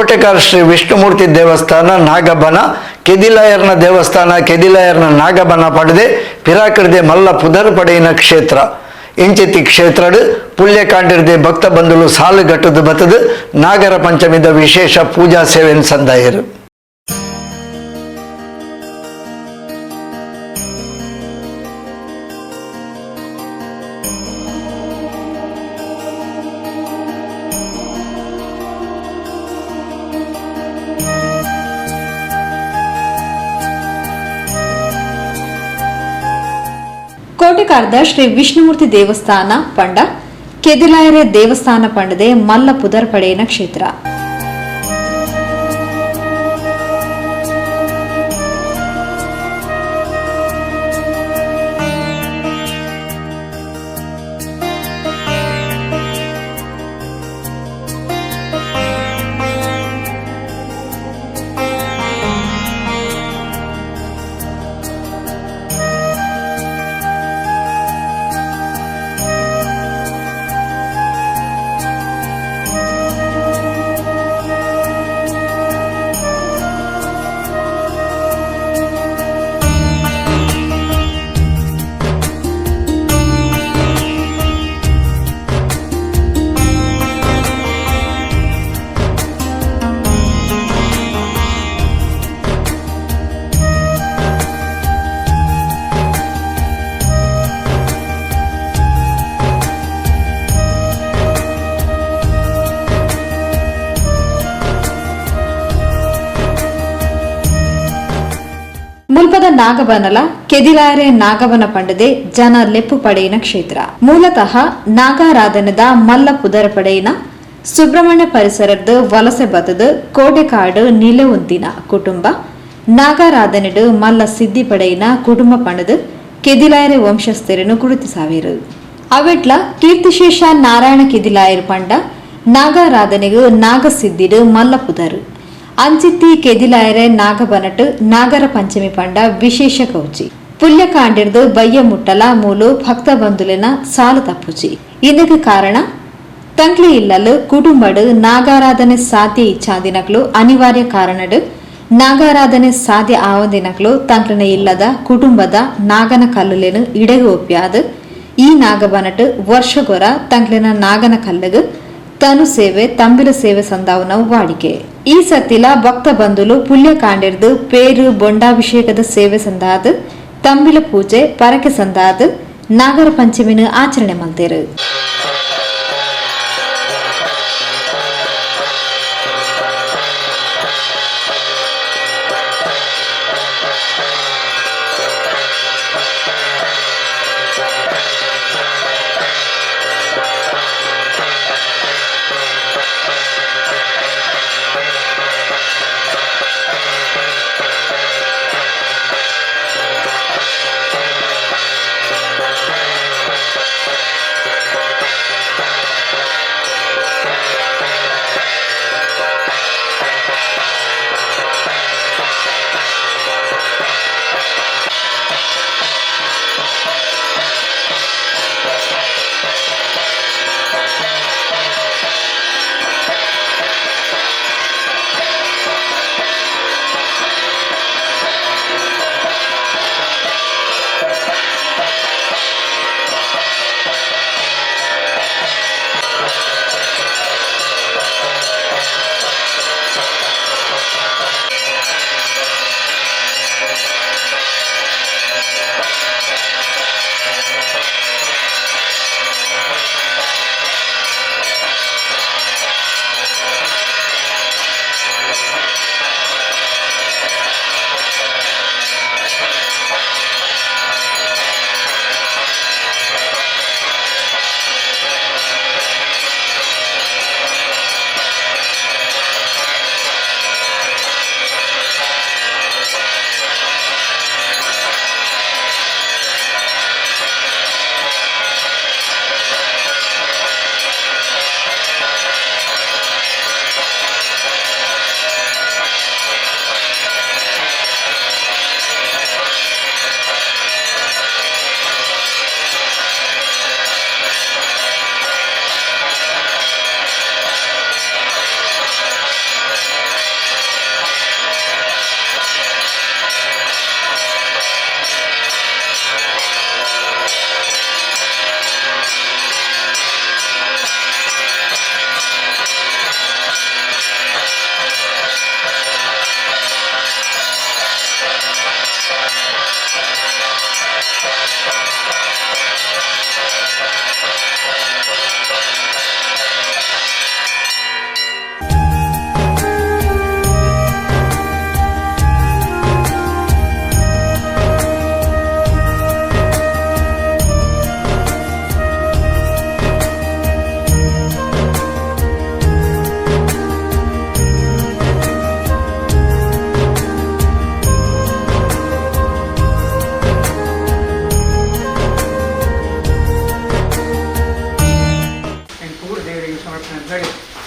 ಕೋಟೆಕಾರ ಶ್ರೀ ವಿಷ್ಣುಮೂರ್ತಿ ದೇವಸ್ಥಾನ ನಾಗಬನ ಕೆದಿಲಾಯರ್ನ ದೇವಸ್ಥಾನ ಕೆದಿಲಾಯರ್ನ ನಾಗಬನ ಪಡೆದೆ ಪಿರಾಕೃದೆ ಮಲ್ಲ ಪುದರ್ ಪಡೆಯಿನ ಕ್ಷೇತ್ರ ಇಂಚಿತಿ ಕ್ಷೇತ್ರಡು ಪುಲ್ಯ ಕಾಂಡಿರ್ದೆ ಭಕ್ತ ಬಂಧುಲು ಸಾಲು ಗಟ್ಟದು ಬತ್ತದು ನಾಗರ ಪಂಚಮಿದ ವಿಶೇಷ ಪೂಜಾ ಸೇವೆಯನ್ನು ಸಂದಾಯರು. ಕೋಟೆಕಾರದ ಶ್ರೀ ವಿಷ್ಣುಮೂರ್ತಿ ದೇವಸ್ಥಾನ ಪಂಡ ಕೆದಿಲಾಯರೆ ದೇವಸ್ಥಾನ ಪಂಡದೆ ಮಲ್ಲ ಪುದರ್ ಪಡೆಯಿನ ಕ್ಷೇತ್ರ. ಮುಲ್ಪದ ನಾಗಬನಲ ಕೆದಿಲಾಯರೆ ನಾಗಬನ ಪಂಡದೆ ಜನ ಲೆಪ್ಪು ಪಡೆಯಿನ ಕ್ಷೇತ್ರ. ಮೂಲತಃ ನಾಗಾರಾಧನದ ಮಲ್ಲ ಪುದರ ಪಡೆಯಿನ ಸುಬ್ರಹ್ಮಣ್ಯ ಪರಿಸರದ ವಲಸೆ ಬತದ ಕೋಟೆಕಾಡು ನಿಲೆವುಂದಿನ ಕುಟುಂಬ ನಾಗಾರಾಧನೆಡು ಮಲ್ಲ ಸಿದ್ಧಿ ಪಡೆಯಿನ ಕುಟುಂಬ ಪಂಡದು ಕೆದಿಲಾಯರೆ ವಂಶಸ್ಥರನ್ನು ಗುರುತಿಸಾವಿರು. ಅವಿಟ್ಲ ಕೀರ್ತಿಶೇಷ ನಾರಾಯಣ ಕೆದಿಲಾಯರ್ ಪಂಡ ನಾಗಾರಾಧನೆಗೂ ನಾಗಸಿದ್ಧಿಡು ಮಲ್ಲ ಪುದರು ಅಂಚಿತ್ತಿ ಕೆದಿಲಾಯರೆ ನಾಗಬನಟ್ ನಾಗರ ಪಂಚಮಿ ಪಂಡ ವಿಶೇಷ ಕೌಚಿ ಪುಲ್ಯ ಕಾಂಡಿರ್ದು ಬಯ್ಯ ಮುಟ್ಟಲ ಮೂಲು ಭಕ್ತ ಬಂಧುಲಿನ ಸಾಲು ತಪ್ಪುಚಿ. ಇದಕ್ಕೆ ಕಾರಣ ತಂಕ್ಲಿ ಇಲ್ಲಲು ಕುಟುಂಬಡು ನಾಗಾರಾಧನೆ ಸಾಧ್ಯ ಇಚ್ಛಾದಿನಕ್ಲು ಅನಿವಾರ್ಯ ಕಾರಣಡು ನಾಗಾರಾಧನೆ ಸಾಧ್ಯ ಆವಂದಿನಕ್ಲು ತಂಕ್ಲಿನ ಇಲ್ಲದ ಕುಟುಂಬದ ನಾಗನ ಕಲ್ಲುಲೆನು ಇಡೆಗೆ ಒಪ್ಪ್ಯಾದ ಈ ನಾಗಬನಟ್ ವರ್ಷಗೊರ ತಂಕ್ಲಿನ ನಾಗನ ಕಲ್ಲುಗು ತನು ಸೇವೆ ತಂಬಿಲ ಸೇವೆ ಸಂದಾವನ ವಾಡಿಕೆ. ಈ ಸತ್ತಿಲ ಭಕ್ತ ಬಂಧುಲು ಪುಲ್ಯ ಕಾಂಡಿರ್ದು ಪೇರು ಬೊಂಡಾಭಿಷೇಕದ ಸೇವೆ ಸಂದಾದ ತಂಬಿಲ ಪೂಜೆ ಪರಕೆ ಸಂದಾದ ನಾಗರ ಪಂಚಮಿನ ಆಚರಣೆ ಮಲ್ತೇರು.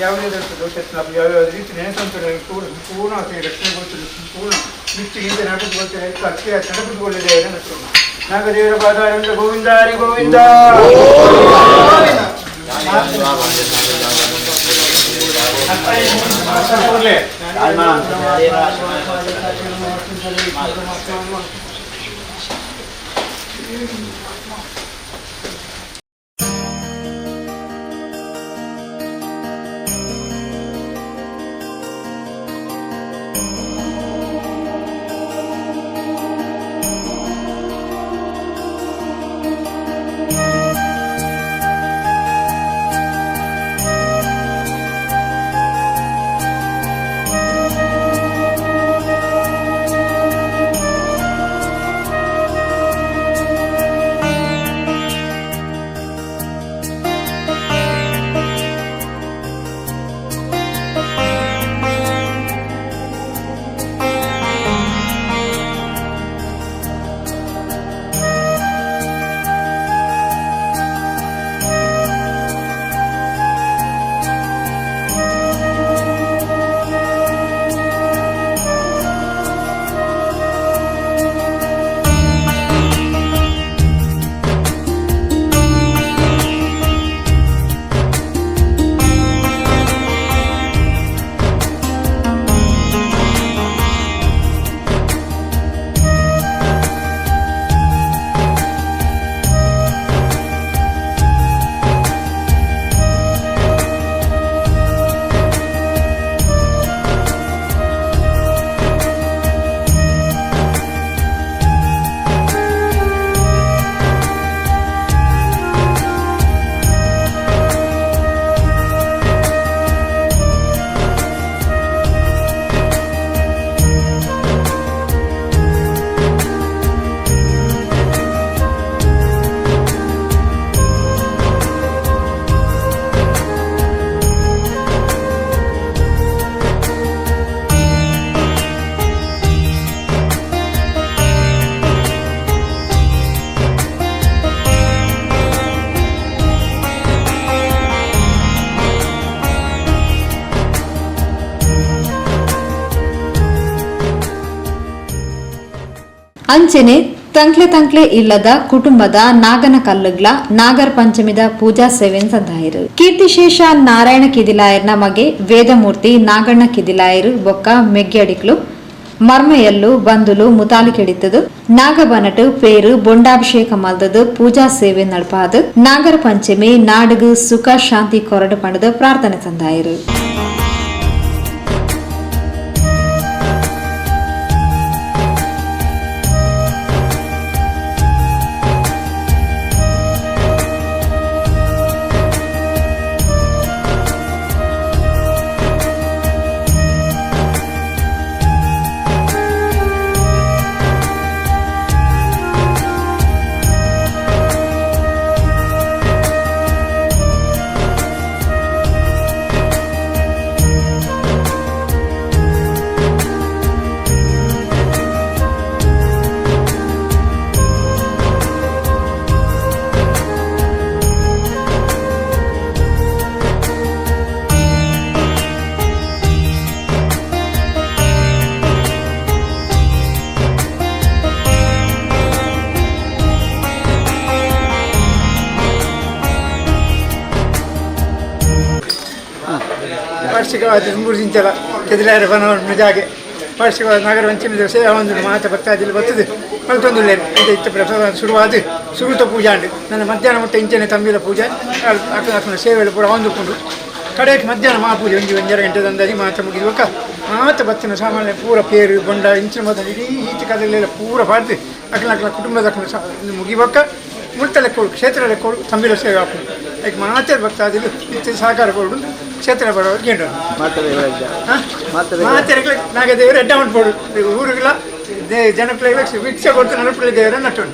ಯಾವುದೇ ದೋಷ ಯಾವ ರೀತಿ ನೆನೆಸಂತಾರೆ ಪೂರ್ಣ ರಕ್ಷಣೆಗೊಳಿಸಲು ಪೂರ್ಣ ನಿತ್ಯ ಹಿಂದೆ ನಡೆದುಕೊಳ್ತಾರೆ ಅಕ್ಷಯ ನಡೆದುಕೊಳ್ಳಿದೆ ನಾಗದೇವರ ಪಾದಾರಂಗ ಗೋವಿಂದ ಹರಿ ಗೋವಿಂದ. ಅಂಚನೆ ತಂಕ್ಲೆ ಇಲ್ಲದ ಕುಟುಂಬದ ನಾಗನ ಕಲ್ಲುಗ್ಲ ನಾಗರ ಪಂಚಮಿದ ಪೂಜಾ ಸೇವೆನ್ ಸಂದಾಯರು ಕೀರ್ತಿಶೇಷ ನಾರಾಯಣ ಕಿದಿಲಾಯರ್ನ ಮಗೆ ವೇದಮೂರ್ತಿ ನಾಗಣ್ಣ ಕಿದಿಲಾಯರು ಬೊಕ್ಕ ಮೆಗ್ಗೆಡಿಕ್ಲು ಮರ್ಮೆಯಲ್ಲು ಬಂದುಲು ಮುತಾಲು ಕೆಡಿತದು ನಾಗಬನಟು ಪೇರು ಬೊಂಡಾಭಿಷೇಕ ಮಲ್ದದು ಪೂಜಾ ಸೇವೆ ನಡಪಾದು ನಾಗರ ಪಂಚಮಿ ನಾಡುಗು ಸುಖ ಶಾಂತಿ ಕೊರಡು ಪಣದು ಪ್ರಾರ್ಥನೆ ಸಂದಾಯರು. ವಾರ್ಷಿಕವಾದ ಮೂರ್ಜಿಂಚಲ ಕೆದಿಲಾಯರ ಬನವನ್ನ ಜಾಗೆ ವಾರ್ಷಿಕವಾದ ನಾಗರ ಪಂಚಮಿ ದಿವಸ ಒಂದು ಮಾತ ಭಕ್ತಾದಿಲ್ಲಿ ಬರ್ತದೆ ಮಲ್ತೊಂದುಲ್ಲೆ ಅಂತ ಇತ್ತ ಪ್ರಸಾದ ಶುರುವಾದ ಸುರುತ ಪೂಜಾ ಉಂಟು ನನ್ನ ಮಧ್ಯಾಹ್ನ ಮುಟ್ಟ ಇಂಚನೆ ತಂಬಿಲ ಪೂಜೆ ಅಕ್ಕನ ಸೇವೆಗಳು ಪೂರ ಹೊಂದಿಕೊಂಡು ಕಡೆಗೆ ಮಧ್ಯಾಹ್ನ ಮಹಾಪೂಜೆ ಒಂದು 2 ಗಂಟೆ ಅಂದಾಜಿ ಮಾತ ಮುಗಿದುವಾಗ ಮಾತ ಬತ್ತಿನ ಸಾಮಾನ್ಯ ಪೂರ ಪೇರು ಬೊಂಡ ಇಂಚಿನ ಮೊದಲು ಇಡೀ ಈಚೆ ಕದಲೆಲ್ಲ ಪೂರ ಬಾರ್ದು ಅಕ್ಕಲ ಕುಟುಂಬದ ಮುಗಿಬಕ್ಕ ಮುಳ್ತ ಲೆಕ್ಕೋಡು ಕ್ಷೇತ್ರ ಲೆಕ್ಕೋಡು ತಂಬಿಲ ಸೇವೆ ಹಾಕೋದು ಅದಕ್ಕೆ ಮಾತೆ ಬರ್ತಾದಿಲ್ಲ ಇತ್ತು ಸಹಕಾರ ಕೊಡು ಕ್ಷೇತ್ರ ಬರೋರು ಗೇಂಡು ಮಾತೆರೆಗ್ಲ ನಾಗ ದೇವರು ಎಡ್ಡ ಉಂಟು ಊರಿಗೆಲ್ಲ ಜನಕ್ಕೆ ಭಿಕ್ಷೆ ಕೊಡ್ತು ನಲುಪಲ್ಲಿ ದೇವರ ನಟ್ಟು